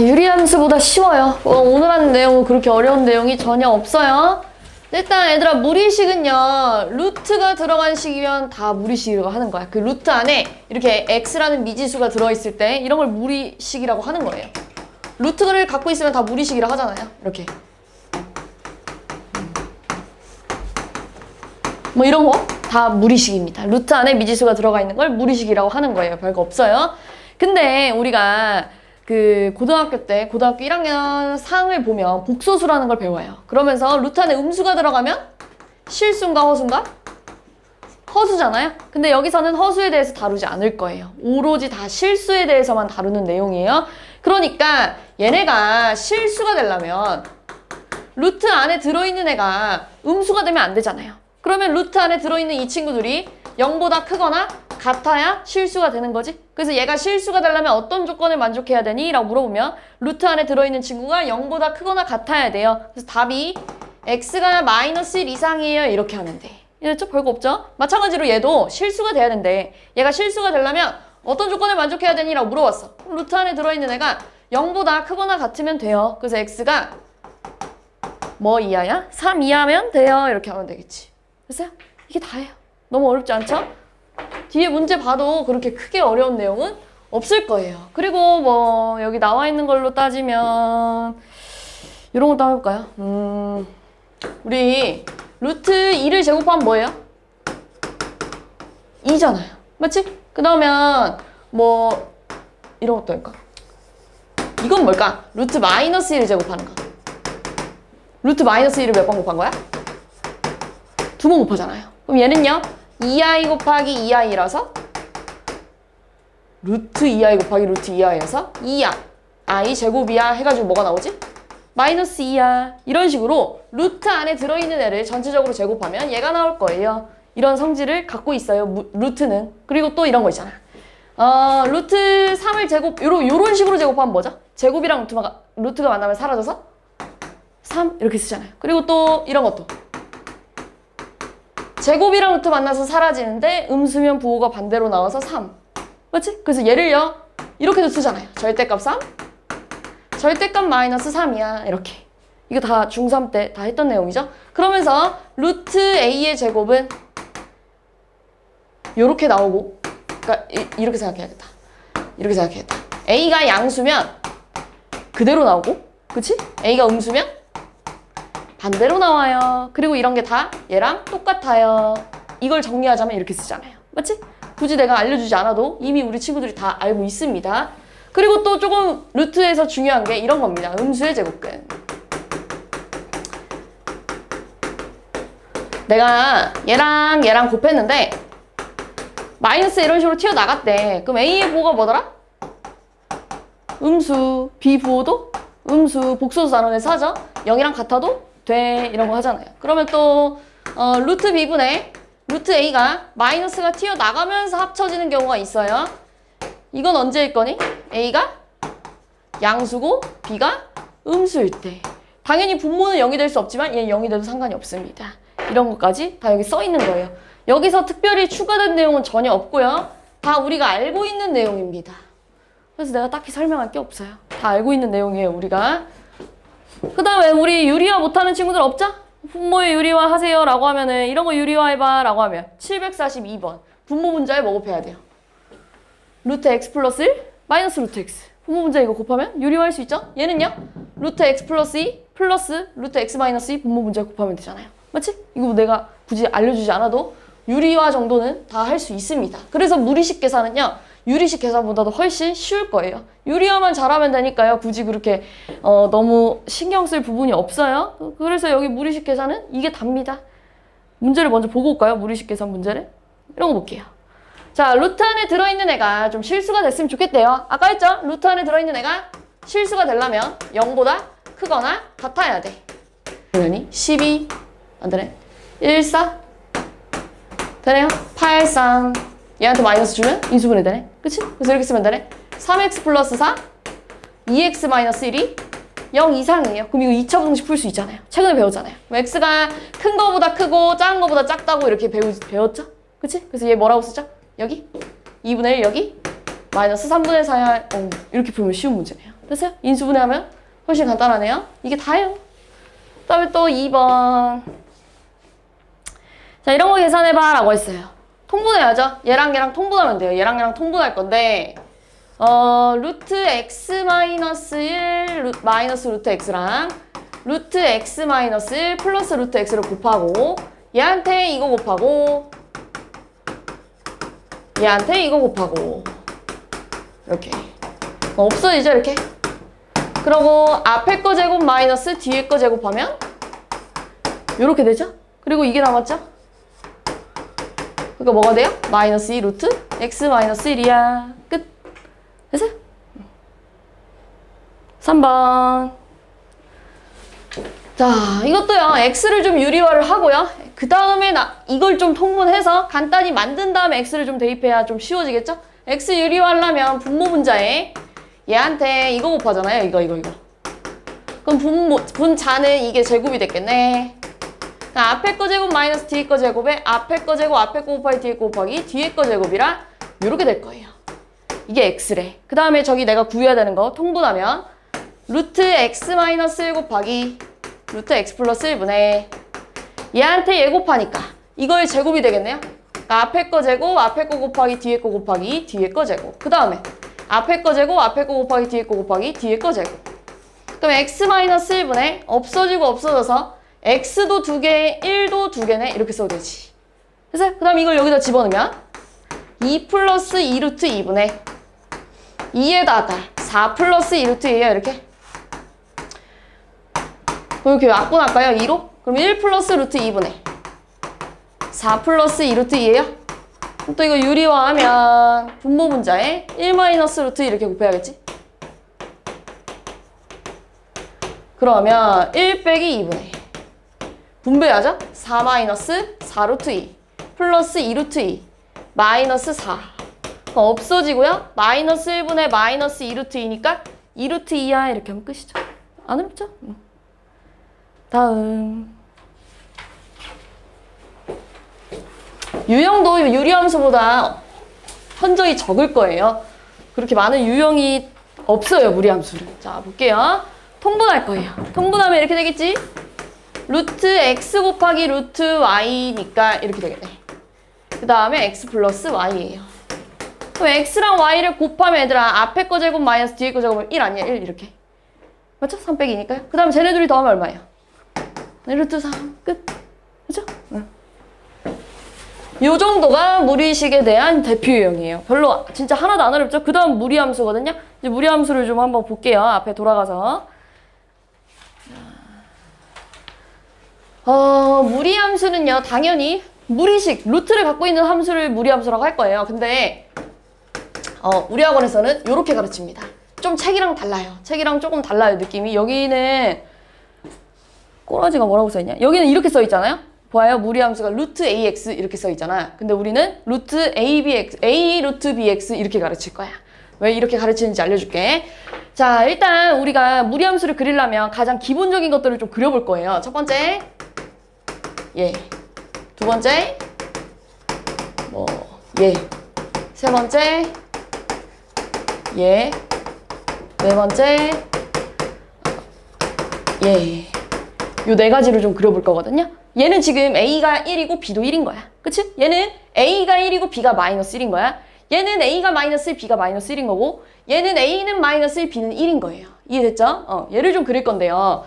유리함수보다 쉬워요. 오늘 하는 내용은 그렇게 어려운 내용이 전혀 없어요. 일단 얘들아, 무리식은요, 루트가 들어간 식이면 다 무리식이라고 하는 거야. 그 루트 안에 이렇게 x라는 미지수가 들어있을 때 이런 걸 무리식이라고 하는 거예요. 루트를 갖고 있으면 다 무리식이라고 하잖아요. 이렇게. 뭐 이런 거 다 무리식입니다. 루트 안에 미지수가 들어가 있는 걸 무리식이라고 하는 거예요. 별거 없어요. 근데 우리가 그 고등학교 때 고등학교 1학년 상을 보면 복소수라는 걸 배워요. 그러면서 루트 안에 음수가 들어가면 실수인가 허수인가? 허수잖아요. 근데 여기서는 허수에 대해서 다루지 않을 거예요. 오로지 다 실수에 대해서만 다루는 내용이에요. 그러니까 얘네가 실수가 되려면 루트 안에 들어있는 애가 음수가 되면 안 되잖아요. 그러면 루트 안에 들어있는 이 친구들이 0보다 크거나 같아야 실수가 되는 거지. 그래서 얘가 실수가 되려면 어떤 조건을 만족해야 되니? 라고 물어보면 루트 안에 들어있는 친구가 0보다 크거나 같아야 돼요. 그래서 답이 x가 -1 이상이에요. 이렇게 하면 돼. 이랬죠? 별거 없죠? 마찬가지로 얘도 실수가 돼야 되는데 얘가 실수가 되려면 어떤 조건을 만족해야 되니? 라고 물어봤어. 그럼 루트 안에 들어있는 애가 0보다 크거나 같으면 돼요. 그래서 x가 뭐 이하야? 3 이하면 돼요. 이렇게 하면 되겠지. 됐어요? 이게 다예요. 너무 어렵지 않죠? 뒤에 문제 봐도 그렇게 크게 어려운 내용은 없을 거예요. 그리고 뭐 여기 나와 있는 걸로 따지면 이런 것도 한번 해볼까요? 우리 루트 2를 제곱하면 뭐예요? 2잖아요. 맞지? 그 다음에 뭐 이런 것도 할까? 이건 뭘까? 루트 -1을 제곱하는 거. 루트 -1을 몇 번 곱한 거야? 2번 곱하잖아요. 그럼 얘는요? 2i 곱하기 2i라서 루트 2i 곱하기 루트 2i여서 2i 제곱이야 해가지고 뭐가 나오지? -2야. 이런 식으로 루트 안에 들어있는 애를 전체적으로 제곱하면 얘가 나올 거예요. 이런 성질을 갖고 있어요. 루트는. 그리고 또 이런 거 있잖아. 루트 3을 제곱, 요런 식으로 제곱하면 뭐죠? 제곱이랑 루트가 만나면 사라져서 3 이렇게 쓰잖아요. 그리고 또 이런 것도 제곱이랑 루트 만나서 사라지는데 음수면 부호가 반대로 나와서 3. 맞지? 그래서 얘를요 이렇게도 쓰잖아요. 절대값 3, 절대값 -3이야. 이렇게. 이거 다 중3 때 다 했던 내용이죠. 그러면서 루트 a의 제곱은 이렇게 나오고, 그러니까 이렇게 생각해야겠다. 이렇게 생각해야겠다. a가 양수면 그대로 나오고, 그치? a가 음수면 반대로 나와요. 그리고 이런 게 다 얘랑 똑같아요. 이걸 정리하자면 이렇게 쓰잖아요. 맞지? 굳이 내가 알려주지 않아도 이미 우리 친구들이 다 알고 있습니다. 그리고 또 조금 루트에서 중요한 게 이런 겁니다. 음수의 제곱근. 내가 얘랑 곱했는데 마이너스 이런 식으로 튀어나갔대. 그럼 A의 부호가 뭐더라? 음수. B 부호도 음수. 복소수 나눠내서 하죠. 0이랑 같아도 돼. 이런 거 하잖아요. 그러면 또 루트 B분의 루트 A가 마이너스가 튀어나가면서 합쳐지는 경우가 있어요. 이건 언제일 거니? A가 양수고 B가 음수일 때. 당연히 분모는 0이 될 수 없지만 얘는 0이 돼도 상관이 없습니다. 이런 것까지 다 여기 써 있는 거예요. 여기서 특별히 추가된 내용은 전혀 없고요. 다 우리가 알고 있는 내용입니다. 그래서 내가 딱히 설명할 게 없어요. 다 알고 있는 내용이에요, 우리가. 그 다음에 우리 유리화 못하는 친구들 없죠? 분모의 유리화 하세요 라고 하면은 이런 거 유리화 해봐 라고 하면 742번 분모 문자에 뭐 곱해야 돼요? 루트 x 플러스 1 마이너스 루트 x. 분모 문자 이거 곱하면 유리화할 수 있죠? 얘는요? 루트 x 플러스 2 플러스 루트 x 마이너스 2 분모 문자 곱하면 되잖아요. 맞지? 이거 내가 굳이 알려주지 않아도 유리화 정도는 다 할 수 있습니다. 그래서 무리식 계산은요, 유리식 계산보다도 훨씬 쉬울 거예요. 유리화만 잘하면 되니까요. 굳이 그렇게 너무 신경 쓸 부분이 없어요. 그래서 여기 무리식 계산은 이게 답니다. 문제를 먼저 보고 올까요? 무리식 계산 문제를. 이런 거 볼게요. 자, 루트 안에 들어있는 애가 좀 실수가 됐으면 좋겠대요. 아까 했죠? 루트 안에 들어있는 애가 실수가 되려면 0보다 크거나 같아야 돼. 그러니 12 안 되네. 14 되네요. 83 얘한테 마이너스 주면 인수분해 되네. 그치? 그래서 이렇게 쓰면 되네. 3x 플러스 4 2x 마이너스 1이 0 이상이에요. 그럼 이거 2차 부등식 풀 수 있잖아요. 최근에 배웠잖아요. x가 큰 거보다 크고 작은 거보다 작다고 이렇게 배웠죠? 그치? 그래서 얘 뭐라고 쓰죠? 여기 2분의 1 여기 마이너스 3분의 4야. 이렇게 풀면 쉬운 문제네요. 됐어요? 인수분해하면 훨씬 간단하네요. 이게 다예요. 그 다음에 또 2번. 자, 이런 거 계산해봐 라고 했어요. 통분해야죠. 얘랑 얘랑 통분하면 돼요. 얘랑 얘랑 통분할 건데 루트 x 마이너스 1 마이너스 루트 x랑 루트 x 마이너스 1 플러스 루트 x를 곱하고 얘한테 이거 곱하고 얘한테 이거 곱하고 이렇게 없어지죠 이렇게. 그러고 앞에 거 제곱 마이너스 뒤에 거 제곱하면 이렇게 되죠. 그리고 이게 남았죠. 그러니까 뭐가 돼요? 마이너스 2 루트 x 마이너스 1이야. 끝. 됐어요? 3번. 자, 이것도요. x를 좀 유리화를 하고요. 그 다음에 이걸 좀 통분해서 간단히 만든 다음에 x를 좀 대입해야 좀 쉬워지겠죠? x 유리화하려면 분모 분자에 얘한테 이거 곱하잖아요. 이거. 그럼 분자는 이게 제곱이 됐겠네. 앞에 거 제곱 마이너스 뒤에 거 제곱에 앞에 거 제곱 앞에 거 곱하기 뒤에 거 곱하기 뒤에 거 제곱이라 이렇게 될 거예요. 이게 x래. 그 다음에 저기 내가 구해야 되는 거 통분하면 루트 x 마이너스 1 곱하기 루트 x 플러스 1분의 얘한테 얘 곱하니까 이거의 제곱이 되겠네요. 그러니까 앞에 거 제곱 앞에 거 곱하기 뒤에 거 곱하기 뒤에 거 제곱. 그 다음에 앞에 거 제곱 앞에 거 곱하기 뒤에 거 곱하기 뒤에 거 제곱. 그럼 x 마이너스 1분의 없어지고 없어져서 x도 2개, 1도 2개네. 이렇게 써도 되지. 됐어요? 그 다음 이걸 여기다 집어넣으면 2 플러스 2 루트 2분의 2에다 달 4 플러스 2 루트 2예요. 이렇게. 그럼 이렇게 약분할까요? 2로? 그럼 1 플러스 루트 2분의 4 플러스 2 루트 2예요. 또 이거 유리화하면 분모 분자에 1 마이너스 루트 이렇게 곱해야겠지? 그러면 1 빼기 2분의 분배하죠? 4 마이너스 4 루트 2 플러스 2 루트 2 마이너스 4 없어지고요. 마이너스 1분의 마이너스 2 루트 2니까 2 루트 2야 이렇게 하면 끝이죠. 안 어렵죠? 다음 유형도 유리함수보다 현저히 적을 거예요. 그렇게 많은 유형이 없어요. 무리함수는. 자 볼게요. 통분할 거예요. 통분하면 이렇게 되겠지? 루트 x 곱하기 루트 y니까 이렇게 되겠네. 그 다음에 x 플러스 y예요. 그럼 x랑 y를 곱하면 얘들아 앞에 거 제곱 마이너스 뒤에 거 제곱은 1 아니야? 1 이렇게. 맞죠? 3 빼기니까요. 그 다음 쟤네 둘이 더하면 얼마예요? 루트 3 끝. 그죠? 응. 요 정도가 무리식에 대한 대표 유형이에요. 별로 진짜 하나도 안 어렵죠? 그 다음 무리함수거든요. 이제 무리함수를 좀 한번 볼게요. 앞에 돌아가서. 무리함수는요, 당연히 무리식, 루트를 갖고 있는 함수를 무리함수라고 할 거예요. 근데 우리 학원에서는 이렇게 가르칩니다. 좀 책이랑 달라요. 책이랑 조금 달라요, 느낌이. 여기는 꼬라지가 뭐라고 써있냐? 여기는 이렇게 써있잖아요. 봐요. 무리함수가 루트 ax 이렇게 써있잖아. 근데 우리는 루트 abx, a 루트 bx 이렇게 가르칠 거야. 왜 이렇게 가르치는지 알려줄게. 자, 일단 우리가 무리함수를 그리려면 가장 기본적인 것들을 좀 그려볼 거예요. 첫 번째, 예. 두 번째, 예. 세 번째, 예. 네 번째, 예. 요 네 가지를 좀 그려볼 거거든요. 얘는 지금 A가 1이고 B도 1인 거야. 그치? 얘는 A가 1이고 B가 마이너스 1인 거야. 얘는 A가 마이너스 1, B가 마이너스 1인 거고 얘는 A는 마이너스 1, B는 1인 거예요. 이해됐죠? 얘를 좀 그릴 건데요.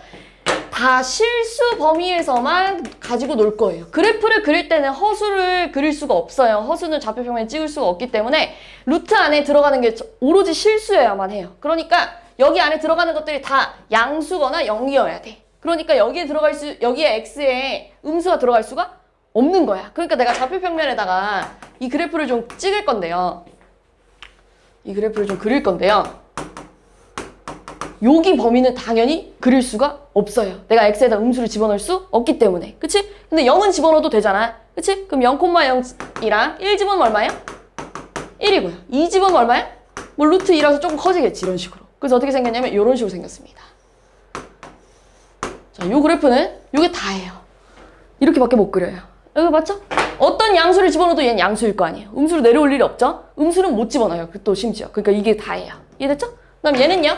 다 실수 범위에서만 가지고 놀 거예요. 그래프를 그릴 때는 허수를 그릴 수가 없어요. 허수는 좌표평면에 찍을 수가 없기 때문에 루트 안에 들어가는 게 오로지 실수여야만 해요. 그러니까 여기 안에 들어가는 것들이 다 양수거나 0이어야 돼. 그러니까 여기에 x에 음수가 들어갈 수가 없는 거야. 그러니까 내가 좌표평면에다가 이 그래프를 좀 찍을 건데요. 이 그래프를 좀 그릴 건데요. 여기 범위는 당연히 그릴 수가 없어요. 내가 x에다 음수를 집어넣을 수 없기 때문에. 그치? 근데 0은 집어넣어도 되잖아. 그치? 그럼 0,0이랑 1 집어넣으면 얼마예요? 1이고요. 2 집어넣으면 얼마예요? 뭐 루트 2라서 조금 커지겠지. 이런 식으로. 그래서 어떻게 생겼냐면 이런 식으로 생겼습니다. 자, 요 그래프는 요게 다예요. 이렇게밖에 못 그려요. 여기 맞죠? 어떤 양수를 집어넣어도 얘는 양수일 거 아니에요. 음수로 내려올 일이 없죠? 음수는 못 집어넣어요. 또 심지어. 그러니까 이게 다예요. 이해됐죠? 그다음 얘는요?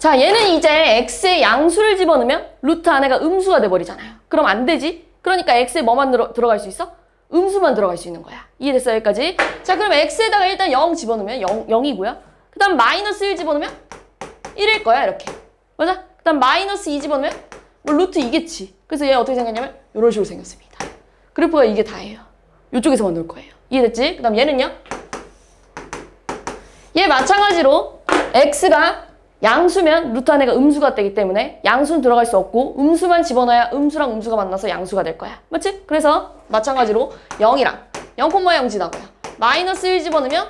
자, 얘는 이제 x의 양수를 집어넣으면 루트 안에가 음수가 돼버리잖아요. 그럼 안 되지? 그러니까 x에 뭐만 들어갈 수 있어? 음수만 들어갈 수 있는 거야. 이해됐어요? 여기까지? 자, 그럼 x에다가 일단 0 집어넣으면 0이고요. 그 다음 마이너스 1 집어넣으면 1일 거야, 이렇게. 맞아? 그 다음 마이너스 2 집어넣으면 뭐 루트 2겠지. 그래서 얘 어떻게 생겼냐면 이런 식으로 생겼습니다. 그래프가 이게 다예요. 이쪽에서만 놓을 거예요. 이해됐지? 그 다음 얘는요? 얘 마찬가지로 x가 양수면 루트 안에가 음수가 되기 때문에 양수는 들어갈 수 없고 음수만 집어넣어야 음수랑 음수가 만나서 양수가 될 거야. 맞지? 그래서 마찬가지로 0이랑 0,0 지나고요. 마이너스 1 집어넣으면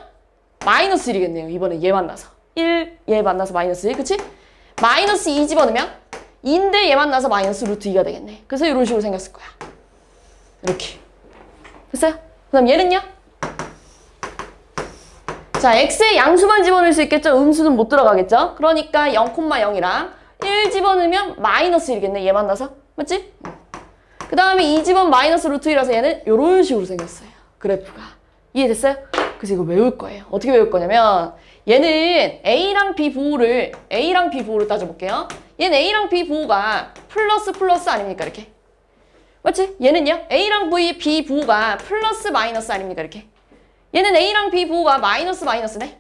마이너스 1이겠네요. 이번에 얘 만나서. 1, 얘 만나서 마이너스 1, 그치? 마이너스 2 집어넣으면 2인데 얘 만나서 마이너스 루트 2가 되겠네. 그래서 이런 식으로 생겼을 거야. 이렇게. 됐어요? 그 다음 얘는요? 자, x의 양수만 집어넣을 수 있겠죠? 음수는 못 들어가겠죠? 그러니까 0,0이랑 1 집어넣으면 마이너스 1이겠네. 얘 만나서. 맞지? 그 다음에 2 집어넣으면 마이너스 루트 1이라서 얘는 이런 식으로 생겼어요. 그래프가. 이해됐어요? 그래서 이거 외울 거예요. 어떻게 외울 거냐면 얘는 A랑 B 부호를 따져볼게요. 얘는 A랑 B 부호가 플러스 아닙니까? 이렇게. 맞지? 얘는요? A랑 B 부호가 플러스 마이너스 아닙니까? 이렇게. 얘는 A랑 B 부호가 마이너스네.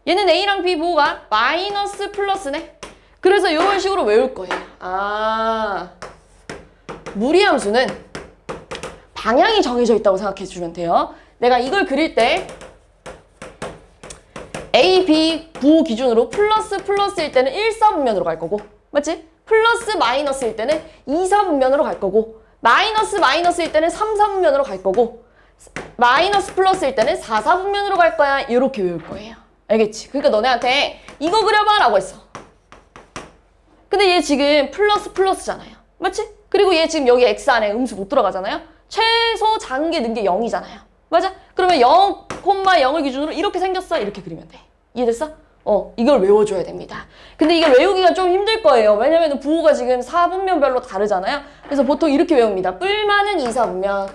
얘는 A랑 B 부호가 마이너스 플러스네. 그래서 이런 식으로 외울 거예요. 아, 무리함수는 방향이 정해져 있다고 생각해 주면 돼요. 내가 이걸 그릴 때 A, B 부호 기준으로 플러스일 때는 1, 4분면으로 갈 거고, 맞지? 플러스 마이너스일 때는 2, 4분면으로 갈 거고, 마이너스일 때는 3, 4분면으로 갈 거고, 마이너스 플러스일 때는 4, 4분면으로 갈 거야. 이렇게 외울 거예요. 알겠지? 그러니까 너네한테 이거 그려봐 라고 했어. 근데 얘 지금 플러스잖아요. 맞지? 그리고 얘 지금 여기 x 안에 음수 못 들어가잖아요. 최소 작은 게 는 게 0이잖아요. 맞아? 그러면 0,0을 기준으로 이렇게 생겼어. 이렇게 그리면 돼. 이해됐어? 이걸 외워줘야 됩니다. 근데 이게 외우기가 좀 힘들 거예요. 왜냐면 부호가 지금 4분면별로 다르잖아요. 그래서 보통 이렇게 외웁니다. 뿔만은 2, 4분면.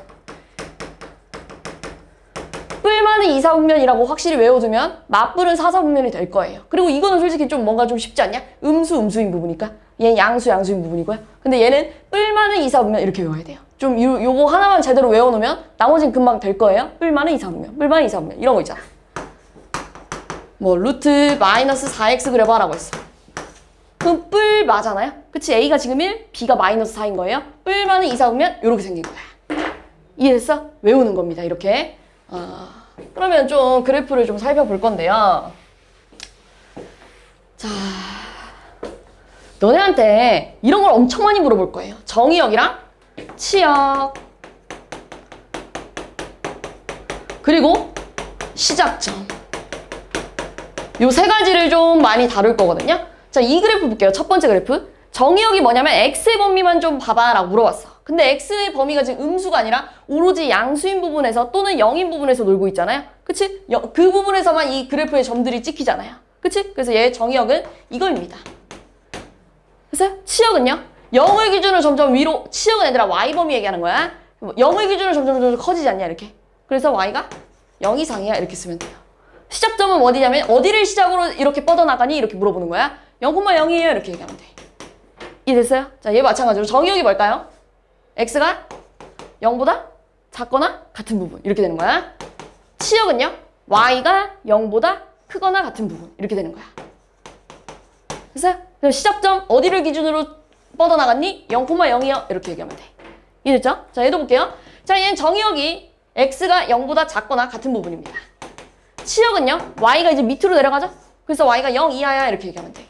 뿔만은 2, 4분면이라고 확실히 외워두면 맞뿔은 4, 4분면이 될 거예요. 그리고 이거는 솔직히 좀 뭔가 좀 쉽지 않냐? 음수인 부분이니까. 얘는 양수인 부분이고요. 근데 얘는 뿔만은 2, 4분면 이렇게 외워야 돼요. 좀 요거 하나만 제대로 외워놓으면 나머지는 금방 될 거예요. 뿔만은 2, 4분면, 뿔만은 2, 4분면 이런 거 있잖아. 뭐 루트 마이너스 4x 그려봐 라고 했어. 그럼 뿔 맞잖아요? 그치? A가 지금 1, B가 마이너스 4인 거예요. 뿔만은 2, 4분면 이렇게 생긴 거야. 이해됐어? 외우는 겁니다. 이렇게. 그러면 좀 그래프를 좀 살펴볼 건데요. 자, 너네한테 이런 걸 엄청 많이 물어볼 거예요. 정의역이랑 치역, 그리고 시작점. 요 세 가지를 좀 많이 다룰 거거든요. 자, 이 그래프 볼게요. 첫 번째 그래프. 정의역이 뭐냐면 x의 범위만 좀 봐봐 라고 물어봤어. 근데 x의 범위가 지금 음수가 아니라 오로지 양수인 부분에서 또는 0인 부분에서 놀고 있잖아요. 그치? 그 부분에서만 이 그래프의 점들이 찍히잖아요. 그치? 그래서 얘의 정의역은 이거입니다. 됐어요? 치역은요? 0을 기준으로 점점 위로, 치역은 얘들아 y범위 얘기하는 거야. 0을 기준으로 점점 커지지 않냐 이렇게. 그래서 y가 0 이상이야 이렇게 쓰면 돼요. 시작점은 어디냐면 어디를 시작으로 이렇게 뻗어나가니 이렇게 물어보는 거야. 0,0이에요 이렇게 얘기하면 돼. 이해됐어요? 자, 얘 마찬가지로 정의역이 뭘까요? x가 0보다 작거나 같은 부분 이렇게 되는 거야. 치역은요? y가 0보다 크거나 같은 부분 이렇게 되는 거야. 됐어요? 그럼 시작점 어디를 기준으로 뻗어나갔니? 0,0이요 이렇게 얘기하면 돼. 이해됐죠? 자, 얘도 볼게요. 자, 얘는 정의역이 x가 0보다 작거나 같은 부분입니다. 치역은요? y가 이제 밑으로 내려가죠? 그래서 y가 0 이하야 이렇게 얘기하면 돼.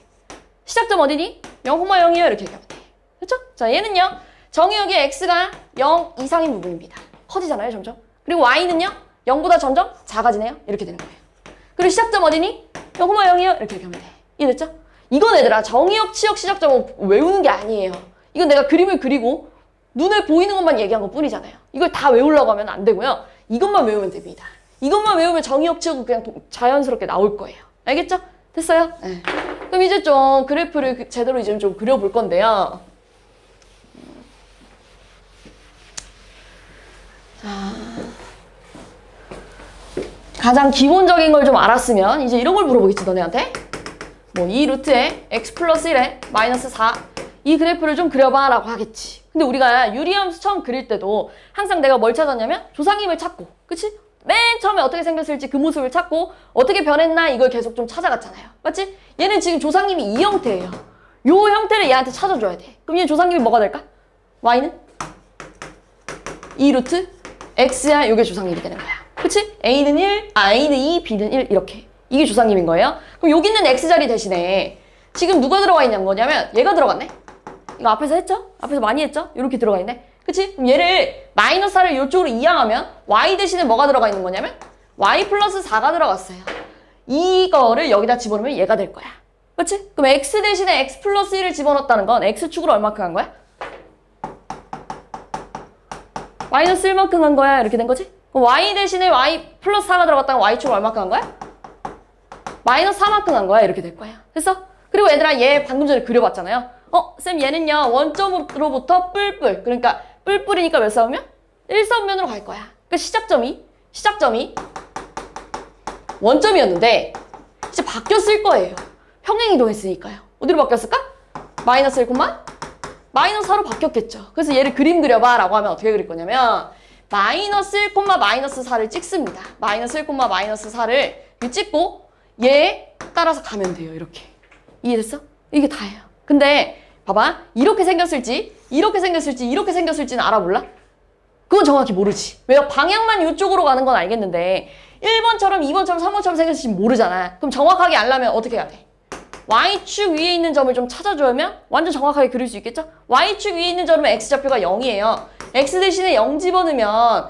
시작점 어디니? 0,0이요 이렇게 얘기하면 돼. 됐죠? 자, 얘는요? 정의역이 x가 0 이상인 부분입니다. 커지잖아요, 점점. 그리고 y는요? 0보다 점점 작아지네요. 이렇게 되는 거예요. 그리고 시작점 어디니? 0,0이요 이렇게 얘기하면 돼. 이해됐죠? 이건 얘들아 정의역, 치역, 시작점을 외우는 게 아니에요. 이건 내가 그림을 그리고 눈에 보이는 것만 얘기한 것 뿐이잖아요. 이걸 다 외우려고 하면 안 되고요. 이것만 외우면 됩니다. 이것만 외우면 정의역, 치역은 그냥 자연스럽게 나올 거예요. 알겠죠? 됐어요? 네. 그럼 이제 좀 그래프를 제대로 이제 좀 그려볼 건데요. 자, 가장 기본적인 걸 좀 알았으면 이제 이런 걸 물어보겠지, 너네한테. 뭐 2 루트에 x 플러스 1에 마이너스 4 이 그래프를 좀 그려봐 라고 하겠지. 근데 우리가 유리함수 처음 그릴 때도 항상 내가 뭘 찾았냐면 조상님을 찾고, 그치? 맨 처음에 어떻게 생겼을지 그 모습을 찾고 어떻게 변했나 이걸 계속 좀 찾아갔잖아요. 맞지? 얘는 지금 조상님이 이 형태예요. 요 형태를 얘한테 찾아줘야 돼. 그럼 얘 조상님이 뭐가 될까? y는 2 루트 x야. 요게 조상님이 되는 거야. 그치? a는 1, a는 2, b는 1 이렇게. 이게 조상님인 거예요. 그럼 여기 있는 x자리 대신에 지금 누가 들어가 있냐는 거냐면 얘가 들어갔네. 이거 앞에서 했죠? 앞에서 많이 했죠? 이렇게 들어가 있네. 그치? 그럼 얘를 마이너스 4를 이쪽으로 이항하면 y 대신에 뭐가 들어가 있는 거냐면 y 플러스 4가 들어갔어요. 이거를 여기다 집어넣으면 얘가 될 거야. 그치? 그럼 x 대신에 x 플러스 1을 집어넣었다는 건 x축으로 얼마큼 간 거야? 마이너스 1만큼 간 거야. 이렇게 된 거지? 그럼 y 대신에 y 플러스 4가 들어갔다는 건 y축으로 얼마큼 간 거야? 마이너스 4만큼 간 거야. 이렇게 될 거야. 됐어? 그리고 얘들아 얘 방금 전에 그려봤잖아요. 쌤 얘는요 원점으로부터 뿔뿔, 그러니까 뿔뿔이니까 몇 사분면? 1사분면으로 갈 거야. 그러니까 시작점이 원점이었는데 이제 바뀌었을 거예요. 평행이동했으니까요. 어디로 바뀌었을까? 마이너스 1, 마이너스 4로 바뀌었겠죠. 그래서 얘를 그림 그려봐 라고 하면 어떻게 그릴 거냐면 마이너스 1, 마이너스 4를 찍습니다. 마이너스 1, 마이너스 4를 찍고 얘 따라서 가면 돼요. 이렇게. 이해됐어? 이게 다예요. 근데 봐봐. 이렇게 생겼을지 이렇게 생겼을지는 알아볼라? 그건 정확히 모르지. 왜요? 방향만 이쪽으로 가는 건 알겠는데 1번처럼 2번처럼 3번처럼 생겼을지 모르잖아. 그럼 정확하게 알려면 어떻게 해야 돼? Y축 위에 있는 점을 좀 찾아주면 완전 정확하게 그릴 수 있겠죠? Y축 위에 있는 점은 X좌표가 0이에요. X 대신에 0 집어넣으면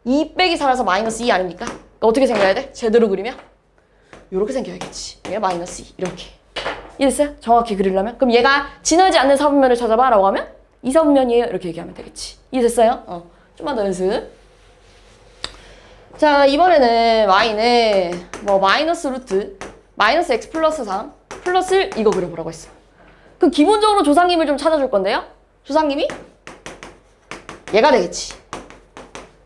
2 빼기 4라서 마이너스 2 아닙니까? 그러니까 어떻게 생겨야 돼? 제대로 그리면? 이렇게 생겨야겠지. 얘 마이너스 2 이렇게. 이해됐어요? 정확히 그리려면? 그럼 얘가 지나지 않는 사분면을 찾아봐 라고 하면 2사분면이에요. 이렇게 얘기하면 되겠지. 이해됐어요? 좀만 더 연습. 자, 이번에는 y는 뭐 마이너스 루트 마이너스 x 플러스 3 플러스 1 이거 그려보라고 했어. 그럼 기본적으로 조상님을 좀 찾아줄 건데요. 조상님이 얘가 되겠지.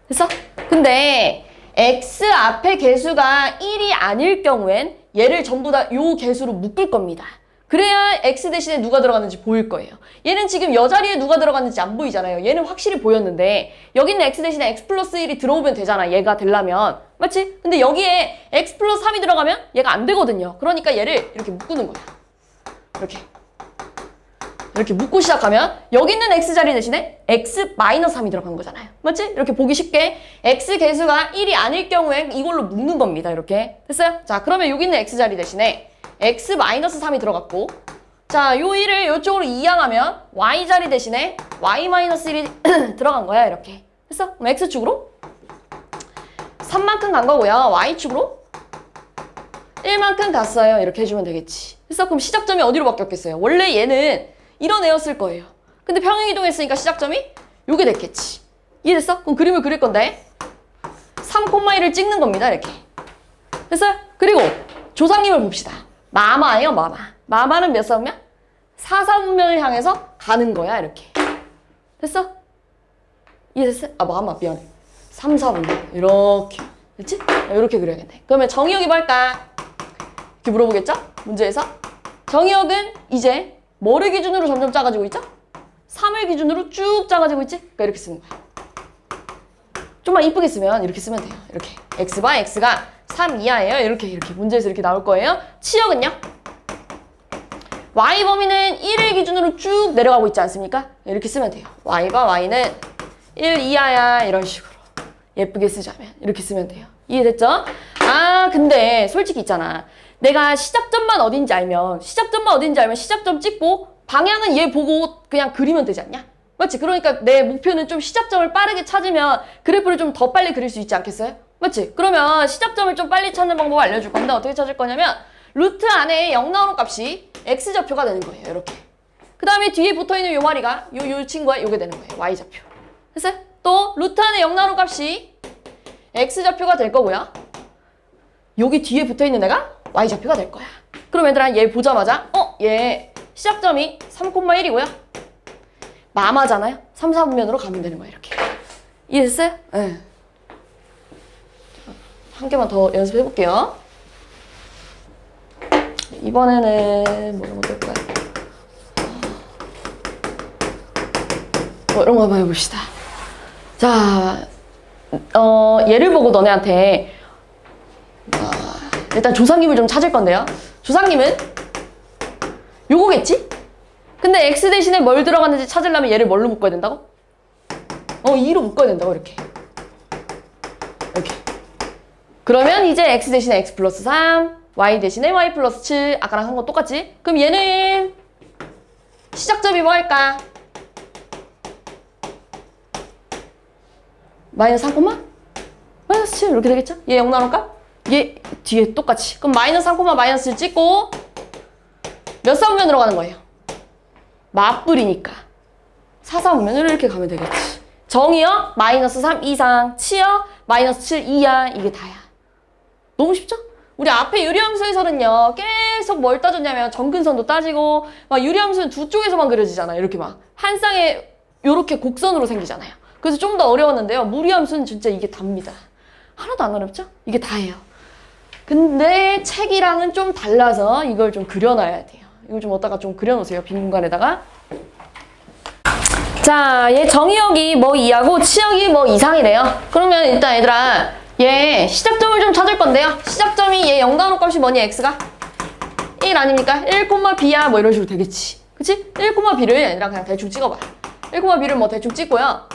됐어? 근데 x 앞에 개수가 1이 아닐 경우엔 얘를 전부 다 요 개수로 묶을 겁니다. 그래야 x 대신에 누가 들어갔는지 보일 거예요. 얘는 지금 여 자리에 누가 들어갔는지 안 보이잖아요. 얘는 확실히 보였는데 여기 있는 x 대신에 x 플러스 1이 들어오면 되잖아. 얘가 되려면. 맞지? 근데 여기에 x 플러스 3이 들어가면 얘가 안 되거든요. 그러니까 얘를 이렇게 묶는 거야. 이렇게 묶고 시작하면 여기 있는 x자리 대신에 x 마이너스 3이 들어간 거잖아요. 맞지? 이렇게 보기 쉽게 x 개수가 1이 아닐 경우엔 이걸로 묶는 겁니다. 이렇게. 됐어요? 자, 그러면 여기 있는 x자리 대신에 x 마이너스 3이 들어갔고, 자, 요 1을 이쪽으로 이항하면 y자리 대신에 y 마이너스 1이 들어간 거야. 이렇게. 됐어? 그럼 x축으로 3만큼 간 거고요. y축으로 1만큼 갔어요. 이렇게 해주면 되겠지. 됐어? 그럼 시작점이 어디로 바뀌었겠어요? 원래 얘는 이런 애였을 거예요. 근데 평행이동했으니까 시작점이 요게 됐겠지. 이해됐어? 그럼 그림을 그릴 건데 3,1을 찍는 겁니다. 이렇게. 됐어요? 그리고 조상님을 봅시다. 마마예요. 마마는 몇 사분면? 4사분면을 향해서 가는 거야. 이렇게. 됐어? 이해됐어? 마마 미안해. 3사분면. 이렇게. 됐지? 이렇게 그려야겠네. 그러면 정의역이 뭘까? 이렇게 물어보겠죠? 문제에서. 정의역은 이제 뭐를 기준으로 점점 작아지고 있죠? 3을 기준으로 쭉 작아지고 있지? 그러니까 이렇게 쓰는 거야. 좀만 이쁘게 쓰면 이렇게 쓰면 돼요. 이렇게. x바 x가 3 이하예요. 이렇게 문제에서 이렇게 나올 거예요. 치역은요? y 범위는 1을 기준으로 쭉 내려가고 있지 않습니까? 이렇게 쓰면 돼요. y바 y는 1 이하야. 이런 식으로. 예쁘게 쓰자면 이렇게 쓰면 돼요. 이해됐죠? 아, 근데 솔직히 있잖아. 내가 시작점만 어딘지 알면 시작점 찍고 방향은 얘 보고 그냥 그리면 되지 않냐? 맞지? 그러니까 내 목표는 좀 시작점을 빠르게 찾으면 그래프를 좀 더 빨리 그릴 수 있지 않겠어요? 맞지? 그러면 시작점을 좀 빨리 찾는 방법을 알려줄 건데 어떻게 찾을 거냐면 루트 안에 0 나오는 값이 x좌표가 되는 거예요. 이렇게. 그 다음에 뒤에 붙어있는 요 마리가 요 친구가 요게 되는 거예요. y좌표. 됐어요? 또 루트 안에 0 나오는 값이 x좌표가 될 거고요. 여기 뒤에 붙어있는 애가 y좌표가 될 거야. 그럼 얘들아 얘 보자마자 얘 시작점이 3,1이고요. 마마잖아요. 3, 4분면으로 가면 되는 거야. 이렇게. 이해됐어요? 네. 한 개만 더 연습해 볼게요. 이번에는 뭐 이런 거 볼까요? 뭐 이런 거 한번 해봅시다. 자, 얘를 보고 너네한테 일단 조상님을 좀 찾을 건데요. 조상님은 요거겠지? 근데 x 대신에 뭘 들어갔는지 찾으려면 얘를 뭘로 묶어야 된다고? 2로 묶어야 된다고 이렇게. 그러면 이제 x 대신에 x 플러스 3, y 대신에 y 플러스 7. 아까랑 한 거 똑같지? 그럼 얘는 시작점이 뭐 할까? 마이너스 3, 마이너스 7 이렇게 되겠죠? 얘 0 나눌까? 얘 뒤에 똑같이. 그럼 마이너스 3, 마이너스 7 찍고 몇 사분면으로 가는 거예요? 맞불이니까 4사분면으로 이렇게 가면 되겠지. 정이요? 마이너스 3 이상, 치요? 마이너스 7 이하. 이게 다야. 너무 쉽죠? 우리 앞에 유리함수에서는요 계속 뭘 따졌냐면 점근선도 따지고 막 유리함수는 두 쪽에서만 그려지잖아요. 이렇게 막 한 쌍에 이렇게 곡선으로 생기잖아요. 그래서 좀 더 어려웠는데요. 무리함수는 진짜 이게 답니다. 하나도 안 어렵죠? 이게 다예요. 근데 책이랑은 좀 달라서 이걸 좀 그려놔야 돼요. 이걸 좀 어디다가 좀 그려놓으세요. 빈 공간에다가. 자, 얘 정의역이 뭐 2하고 치역이 뭐 이상이래요. 그러면 일단 얘들아 얘 시작점을 좀 찾을 건데요. 시작점이 얘 0단원 값이 뭐니? x가 1 아닙니까? 1,b야 뭐 이런 식으로 되겠지. 그치? 1,b를 얘들아 그냥 대충 찍어봐. 1,b를 뭐 대충 찍고요.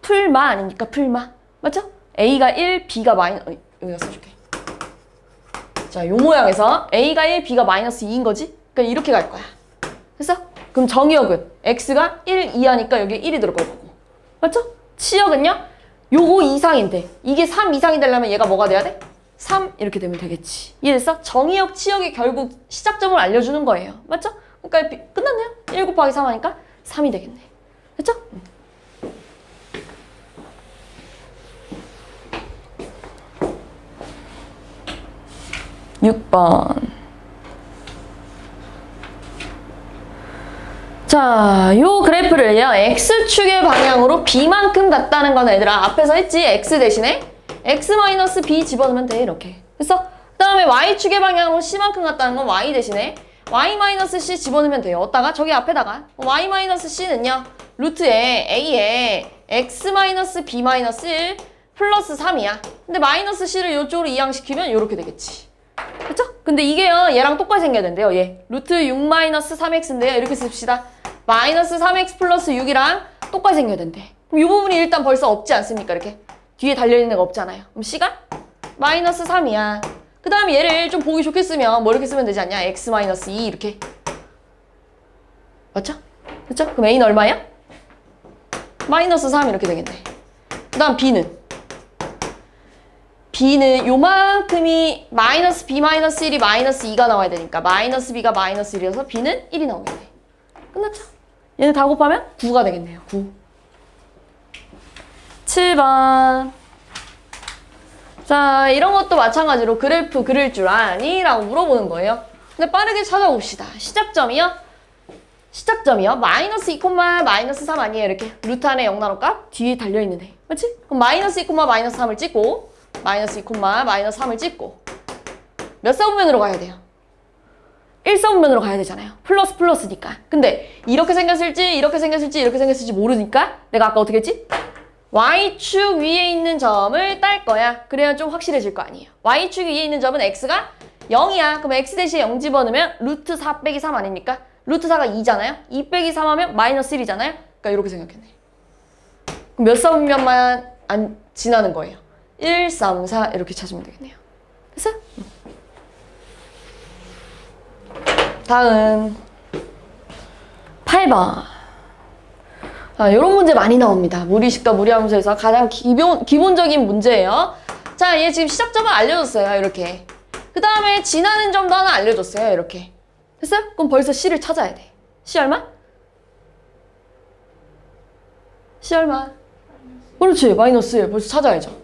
풀마 아닙니까? 풀마. 맞죠? a가 1, b가 마이너스 여기다 써줄게. 자, 요 모양에서 a가 1, b가 마이너스 2인 거지? 그러니까 이렇게 갈 거야. 됐어? 그럼 정의역은 x가 1 이하니까 여기에 1이 들어갈 거고. 맞죠? 치역은요? 요거 이상인데 이게 3 이상이 되려면 얘가 뭐가 돼야 돼? 3 이렇게 되면 되겠지. 이해됐어? 정의역, 치역이 결국 시작점을 알려주는 거예요. 맞죠? 그러니까 끝났네요. 1 곱하기 3 하니까 3이 되겠네. 됐죠? 6번. 자, 요 그래프를요, x축의 방향으로 b만큼 같다는 건 얘들아, 앞에서 했지? x 대신에 x-b 집어넣으면 돼, 이렇게. 됐어? 그 다음에 y축의 방향으로 c만큼 같다는 건 y 대신에 y-c 집어넣으면 돼요. 어디다가? 저기 앞에다가. y-c는요, 루트에 a에 x-b-1 플러스 3이야. 근데 마이너스 c를 이쪽으로 이항시키면 이렇게 되겠지. 그쵸? 근데 이게요, 얘랑 똑같이 생겨야 된대요, 얘. 루트 6-3x인데요. 이렇게 씁시다. 마이너스 3x 플러스 6이랑 똑같이 생겨야 된대. 그럼 이 부분이 일단 벌써 없지 않습니까? 이렇게. 뒤에 달려있는 거 없잖아요. 그럼 c가 마이너스 3이야. 그 다음에 얘를 좀 보기 좋게 쓰면 뭐 이렇게 쓰면 되지 않냐? x-2 이렇게. 맞죠? 그쵸? 그럼 a는 얼마야? 마이너스 3 이렇게 되겠네. 그 다음 b는 요만큼이 마이너스 b-1이 마이너스 2가 나와야 되니까 마이너스 b가 마이너스 1이어서 b는 1이 나오겠네. 끝났죠? 얘네 다 곱하면 9가 되겠네요. 9. 7번. 자, 이런 것도 마찬가지로 그래프 그릴 줄 아니? 라고 물어보는 거예요. 근데 빠르게 찾아봅시다. 시작점이요. 마이너스 2, 마이너스 3 아니에요. 이렇게 루트 안에 0 나눌까? 뒤에 달려있는데. 그렇지? 그럼 마이너스 2, 마이너스 3을 찍고 마이너스 2, 마이너스 3을 찍고 몇 사분면으로 가야 돼요? 1사분면으로 가야 되잖아요. 플러스니까. 근데 이렇게 생겼을지 이렇게 생겼을지 모르니까 내가 아까 어떻게 했지? Y축 위에 있는 점을 딸 거야. 그래야 좀 확실해질 거 아니에요. Y축 위에 있는 점은 X가 0이야. 그럼 X 대신에 0 집어넣으면 루트 4 빼기 3 아닙니까? 루트 4가 2잖아요. 2 빼기 3 하면 마이너스 1이잖아요. 그러니까 이렇게 생각했네. 그럼 몇 사분면만 안 지나는 거예요? 1, 3, 4 이렇게 찾으면 되겠네요. 됐어? 다음 8번. 자, 이런 문제 많이 나옵니다. 무리식과 무리함수에서 가장 기본적인 문제예요. 자, 얘 지금 시작점을 알려줬어요. 이렇게. 그 다음에 지나는 점도 하나 알려줬어요. 이렇게. 됐어요? 그럼 벌써 C를 찾아야 돼. C 얼마? C 얼마? 그렇지. 마이너스 1. 벌써 찾아야죠.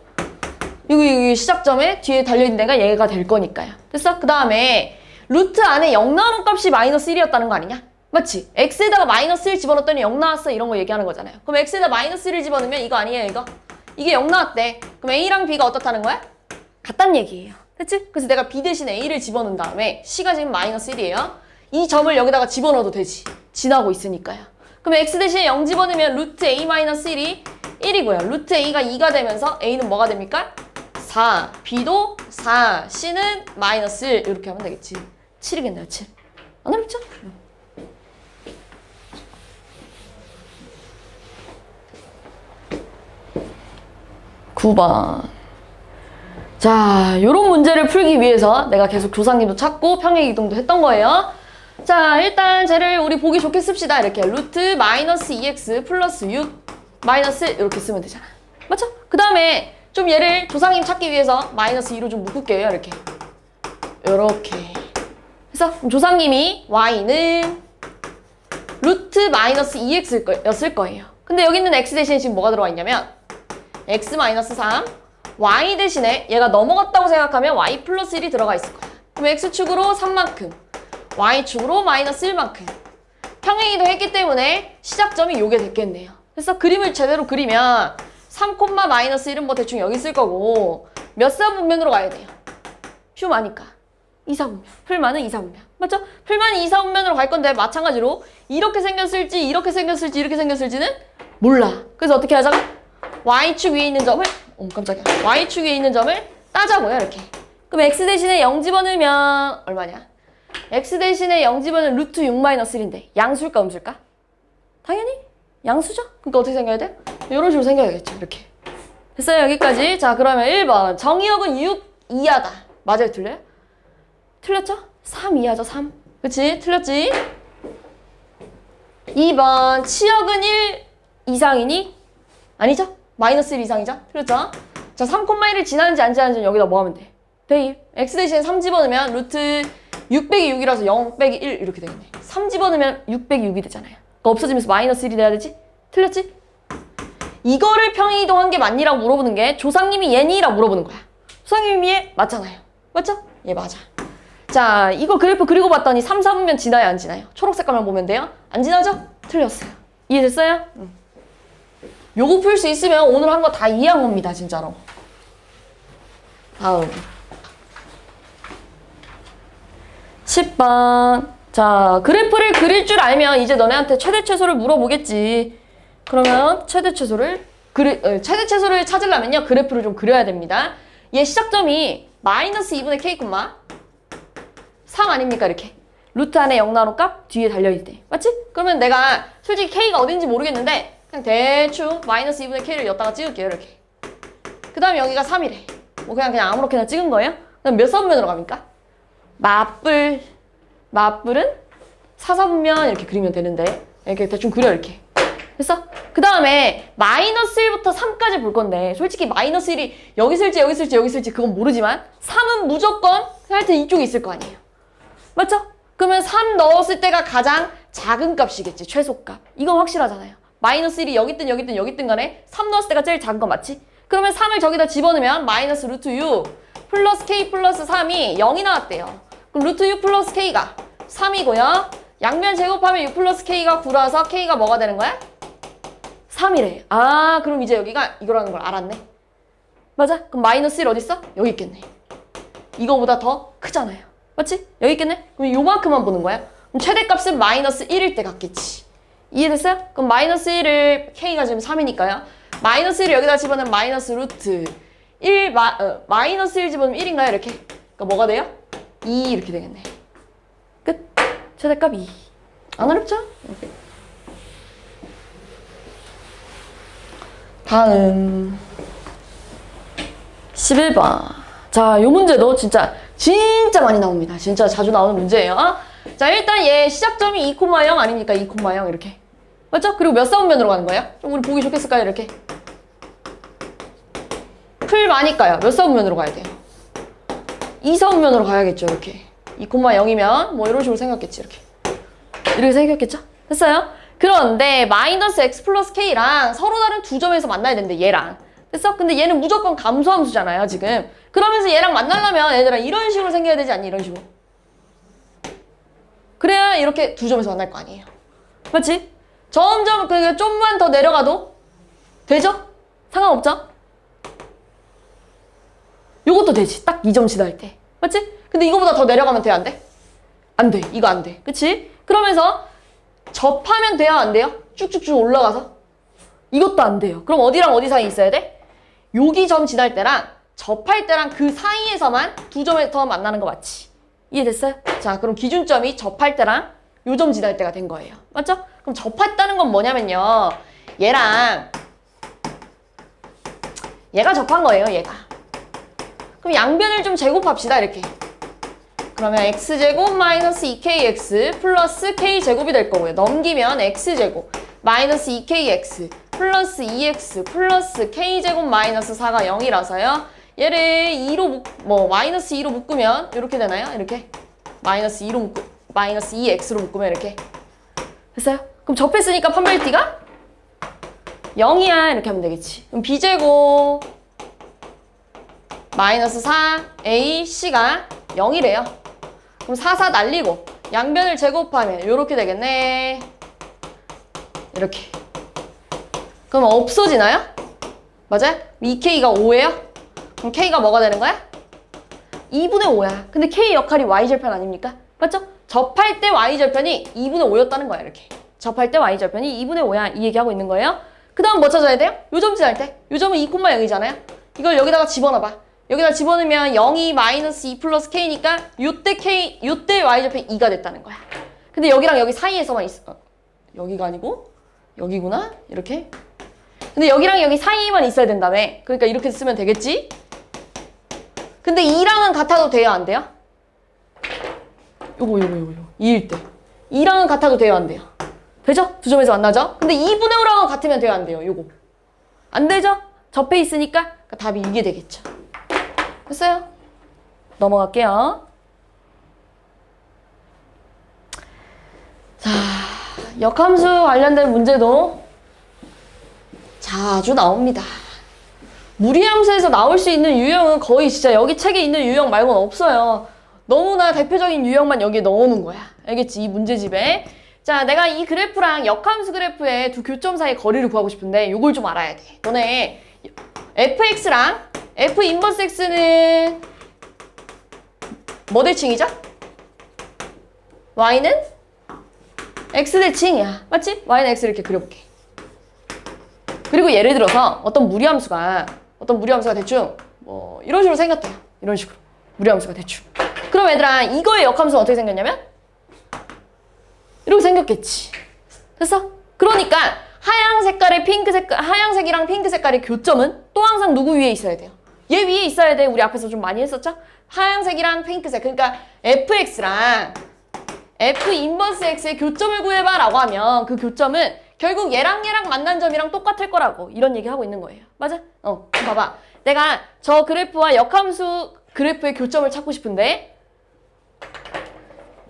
여기 시작점에 뒤에 달려있는 데가 얘가 될 거니까요. 됐어? 그 다음에 루트 안에 0 나오는 값이 마이너스 1이었다는 거 아니냐? 맞지? x에다가 마이너스 1 집어넣었더니 0 나왔어. 이런 거 얘기하는 거잖아요. 그럼 x에다 마이너스 1을 집어넣으면 이거 아니에요, 이거? 이게 0 나왔대. 그럼 a랑 b가 어떻다는 거야? 같다는 얘기예요. 됐지? 그래서 내가 B 대신 A를 집어넣은 다음에 C가 지금 마이너스 1이에요. 이 점을 여기다가 집어넣어도 되지. 지나고 있으니까요. 그럼 X 대신에 0 집어넣으면 루트 A 마이너스 1이 1이고요. 루트 A가 2가 되면서 A는 뭐가 됩니까? 4. B도 4. C는 마이너스 1. 이렇게 하면 되겠지. 7이겠네요. 7. 안 어렵죠? 9번. 자, 요런 문제를 풀기 위해서 내가 계속 조상님도 찾고 평행이동도 했던 거예요. 자, 일단 쟤를 우리 보기 좋게 씁시다. 이렇게 루트 마이너스 2x 플러스 6 마이너스 1 이렇게 쓰면 되잖아. 맞죠? 그 다음에 좀 얘를 조상님 찾기 위해서 마이너스 2로 좀 묶을게요. 이렇게. 요렇게. 그래서 조상님이 y는 루트 마이너스 2x였을 거예요. 근데 여기 있는 x 대신에 지금 뭐가 들어와 있냐면 x 마이너스 3 y 대신에 얘가 넘어갔다고 생각하면 y 플러스 1이 들어가 있을 거야. 그럼 x축으로 3만큼 y축으로 마이너스 1만큼 평행이동 했기 때문에 시작점이 요게 됐겠네요. 그래서 그림을 제대로 그리면 3, 마이너스 1은 뭐 대충 여기 있을 거고 몇 사분면으로 가야 돼요? 퓨마니까 2사분면. 풀만은 2사분면. 맞죠? 풀만이 2사분면으로 갈 건데 마찬가지로 이렇게 생겼을지 이렇게 생겼을지 이렇게 생겼을지는 몰라. 그래서 어떻게 하자고? y축 위에 있는 점을 깜짝이야. y축 위에 있는 점을 따자고요. 이렇게. 그럼 x 대신에 0 집어넣으면 얼마냐? x 대신에 0 집어넣으면 루트 6 마이너스 1인데 양수일까 음수일까? 당연히 양수죠? 그러니까 어떻게 생겨야 돼요? 이런 식으로 생겨야겠죠. 이렇게. 됐어요. 여기까지. 자, 그러면 1번. 정의역은 6 이하다. 맞아요? 틀려요? 틀렸죠? 3 이하죠. 3. 그치? 틀렸지? 2번. 치역은 1 이상이니? 아니죠? 마이너스 1 이상이죠? 틀렸죠? 자, 3,1을 지나는지 안 지나는지 여기다 뭐 하면 돼? 대입. x 대신에 3 집어넣으면 루트 6 빼기 6이라서 0 빼기 1 이렇게 되겠네. 3 집어넣으면 6 빼기 6이 되잖아요. 그러니까 없어지면서 마이너스 1이 돼야 되지? 틀렸지? 이거를 평행이동한 게 맞니라고 물어보는 게 조상님이 얘니라고 물어보는 거야. 조상님이 얘 맞잖아요. 맞죠? 얘 맞아. 자, 이거 그래프 그리고 봤더니 3, 4분면 지나요? 안 지나요? 초록 색깔만 보면 돼요? 안 지나죠? 틀렸어요. 이해됐어요? 응. 요거 풀 수 있으면 오늘 한 거 다 이해한 겁니다. 진짜로. 다음 10번. 자, 그래프를 그릴 줄 알면 이제 너네한테 최대 최소를 물어보겠지. 그러면 최대 최소를 찾으려면요 그래프를 좀 그려야 됩니다. 얘 시작점이 마이너스 2분의 k, 3 아닙니까? 이렇게 루트 안에 0 나오는 값 뒤에 달려있대. 맞지? 그러면 내가 솔직히 k가 어딘지 모르겠는데 그냥 대충 마이너스 2분의 k를 여기다가 찍을게요. 이렇게. 그 다음에 여기가 3이래. 뭐 그냥 아무렇게나 찍은 거예요. 그럼 몇 사분면으로 갑니까? 맞불은 4사분면 이렇게 그리면 되는데 이렇게 대충 그려. 이렇게. 됐어? 그 다음에 마이너스 1부터 3까지 볼 건데 솔직히 마이너스 1이 여기 쓸지 여기 쓸지 여기 쓸지 그건 모르지만 3은 무조건 하여튼 이쪽에 있을 거 아니에요. 맞죠? 그러면 3 넣었을 때가 가장 작은 값이겠지. 최소값. 이건 확실하잖아요. 마이너스 1이 여기 있든 여기 있든 여기 있든 간에 3 넣었을 때가 제일 작은 거 맞지? 그러면 3을 저기다 집어넣으면 마이너스 루트 6 플러스 k 플러스 3이 0이 나왔대요. 그럼 루트 6 플러스 k가 3이고요. 양변 제곱하면 6 플러스 k가 9라서 k가 뭐가 되는 거야? 3이래. 아, 그럼 이제 여기가 이거라는 걸 알았네. 맞아? 그럼 마이너스 1 어딨어? 여기 있겠네. 이거보다 더 크잖아요. 맞지? 여기 있겠네? 그럼 요만큼만 보는 거야. 그럼 최대값은 마이너스 1일 때 같겠지. 이해됐어요? 그럼 마이너스 1을 k가 지금 3이니까요. 마이너스 1을 여기다 집어넣으면 마이너스 루트 1 마이너스 1 집어넣으면 1인가요? 이렇게. 그러니까 뭐가 돼요? 2 이렇게 되겠네. 끝. 최대값 2. 안 어렵죠? 다음 11번. 자, 요 문제도 진짜 많이 나옵니다. 진짜 자주 나오는 문제예요. 자, 일단 얘 시작점이 2,0 아닙니까? 2,0 이렇게. 맞죠? 그리고 몇 사분면으로 가는 거예요? 좀 우리 보기 좋겠을까요? 이렇게. 풀 많이까요. 몇 사분면으로 가야 돼요? 2사분면으로 가야겠죠. 이렇게. 2,0이면 뭐 이런 식으로 생겼겠지. 이렇게 생겼겠죠? 됐어요? 그런데 마이너스 x 플러스 k랑 서로 다른 두 점에서 만나야 되는데 얘랑. 됐어? 근데 얘는 무조건 감소함수잖아요. 지금. 그러면서 얘랑 만나려면 얘들아 이런 식으로 생겨야 되지 않니? 이런 식으로. 그래야 이렇게 두 점에서 만날 거 아니에요. 맞지? 점점 그러니까 좀만 더 내려가도 되죠? 상관없죠? 요것도 되지. 딱 2점 지날 때. 맞지? 근데 이거보다 더 내려가면 돼, 안 돼? 안 돼. 이거 안 돼. 그치? 그러면서 접하면 돼요, 안 돼요? 쭉쭉쭉 올라가서? 이것도 안 돼요. 그럼 어디랑 어디 사이 있어야 돼? 여기 점 지날 때랑 접할 때랑 그 사이에서만 두 점에서 만나는 거 맞지? 이해됐어요? 자, 그럼 기준점이 접할 때랑 요 점 지날 때가 된 거예요. 맞죠? 그럼 접했다는 건 뭐냐면요. 얘랑 얘가 접한 거예요, 얘가. 그럼 양변을 좀 제곱합시다, 이렇게. 그러면 x제곱 마이너스 2kx 플러스 k제곱이 될 거고요. 넘기면 x제곱 마이너스 2kx 플러스 2x 플러스 k제곱 마이너스 4가 0이라서요. 얘를 2로 마이너스 2로 묶으면 이렇게 되나요? 이렇게 마이너스 2x로 묶으면 이렇게 됐어요? 그럼 접했으니까 판별티가 0이야 이렇게 하면 되겠지. 그럼 b제곱 마이너스 4ac가 0이래요. 그럼 4 날리고 양변을 제곱하면 이렇게 되겠네. 이렇게. 그럼 없어지나요? 맞아요? 2k가 5예요? 그럼 k가 뭐가 되는 거야? 2분의 5야. 근데 k 역할이 y절편 아닙니까? 맞죠? 접할 때 y절편이 2분의 5였다는 거야, 이렇게. 접할 때 y절편이 2분의 5야. 이 얘기하고 있는 거예요. 그 다음 뭐 찾아야 돼요? 요점 지날 때. 요점은 2,0이잖아요? 이걸 여기다가 집어넣어봐. 여기다 집어넣으면 0이 마이너스 2 플러스 k니까 요때 y절편 2가 됐다는 거야. 근데 여기랑 여기 사이에서만 있어. 여기가 아니고 여기구나? 이렇게. 근데 여기랑 여기 사이에만 있어야 된다며. 그러니까 이렇게 쓰면 되겠지? 근데 2랑은 같아도 돼요, 안 돼요? 요거 2일 때 2랑은 같아도 돼요, 안 돼요? 되죠? 두 점에서 만나죠? 근데 2분의 5랑은 같으면 돼요, 안 돼요? 요거 안 되죠? 접해 있으니까 그러니까 답이 이게 되겠죠. 됐어요? 넘어갈게요. 자, 역함수 관련된 문제도 자주 나옵니다. 무리함수에서 나올 수 있는 유형은 거의 진짜 여기 책에 있는 유형 말고는 없어요. 너무나 대표적인 유형만 여기에 넣어놓은 거야. 알겠지? 이 문제집에. 자, 내가 이 그래프랑 역함수 그래프의 두 교점 사이의 거리를 구하고 싶은데 요걸 좀 알아야 돼. 너네 fx랑 f 인버스 x는 뭐 대칭이죠? y는 x 대칭이야. 맞지? y는 x 이렇게 그려볼게. 그리고 예를 들어서 어떤 무리함수가 대충 뭐 이런 식으로 생겼대요. 이런 식으로. 무리함수가 대충. 그럼 얘들아 이거의 역함수는 어떻게 생겼냐면 이렇게 생겼겠지. 됐어? 그러니까 하양색이랑 핑크 색깔의 교점은 또 항상 누구 위에 있어야 돼요? 얘 위에 있어야 돼. 우리 앞에서 좀 많이 했었죠? 하양색이랑 핑크색. 그러니까 fx랑 f 인버스 x의 교점을 구해봐 라고 하면 그 교점은 결국 얘랑 만난 점이랑 똑같을 거라고 이런 얘기 하고 있는 거예요. 맞아? 봐봐. 내가 저 그래프와 역함수 그래프의 교점을 찾고 싶은데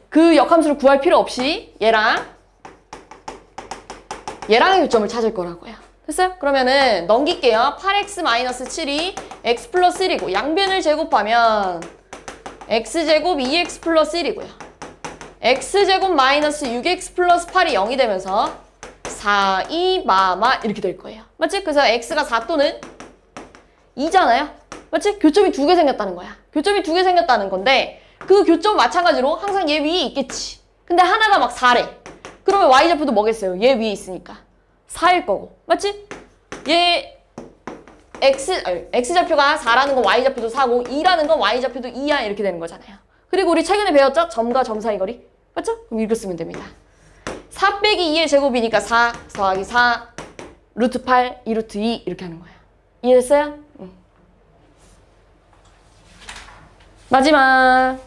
그 역함수를 구할 필요 없이 얘랑의 교점을 찾을 거라고요. 됐어요? 그러면은 넘길게요. 8x-7이 x 플러스 1이고 양변을 제곱하면 x제곱 2x 플러스 1이고요. x제곱 마이너스 6x 플러스 8이 0이 되면서 4, 2, 마마 이렇게 될 거예요. 맞지? 그래서 x가 4 또는 2잖아요. 맞지? 교점이 두 개 생겼다는 거야. 교점이 두 개 생겼다는 건데 그 교점 마찬가지로 항상 얘 위에 있겠지. 근데 하나가 막 4래. 그러면 y좌표도 뭐겠어요? 얘 위에 있으니까 4일 거고. 맞지? 얘 x좌표가 4라는 건 y좌표도 4고 2라는 건 y좌표도 2야 이렇게 되는 거잖아요. 그리고 우리 최근에 배웠죠? 점과 점 사이 거리. 맞죠? 그럼 이렇게 쓰면 됩니다. 4 빼기 2의 제곱이니까 4 더하기 4 루트 8 2 루트 2 이렇게 하는 거야. 이해됐어요? 응. 마지막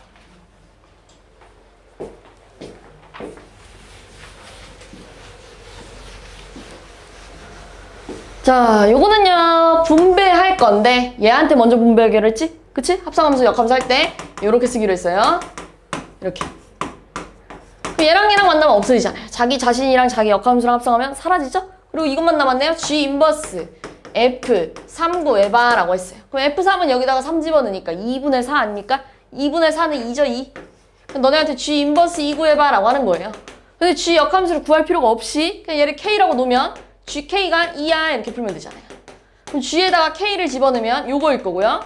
자, 요거는요 분배할 건데 얘한테 먼저 분배하기로 했지? 그치? 합성함수 역함수 할 때 요렇게 쓰기로 했어요. 이렇게. 얘랑 만나면 없어지잖아요. 자기 자신이랑 자기 역함수랑 합성하면 사라지죠? 그리고 이것만 남았네요. G 인버스 F 3구 해봐라고 했어요. 그럼 F3은 여기다가 3 집어넣으니까 2분의 4 아닙니까? 2분의 4는 2죠, 2. 너네한테 G 인버스 2 구해봐라고 하는 거예요. 근데 G 역함수를 구할 필요가 없이 그냥 얘를 K라고 놓으면 GK가 2야 이렇게 풀면 되잖아요. 그럼 G에다가 K를 집어넣으면 요거일 거고요.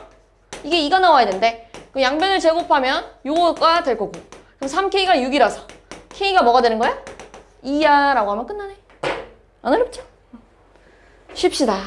이게 2가 나와야 된대. 그 양변을 제곱하면 요거가 될 거고. 그럼 3K가 6이라서 K가 뭐가 되는 거야? 2야 라고 하면 끝나네. 안 어렵죠? 쉽시다.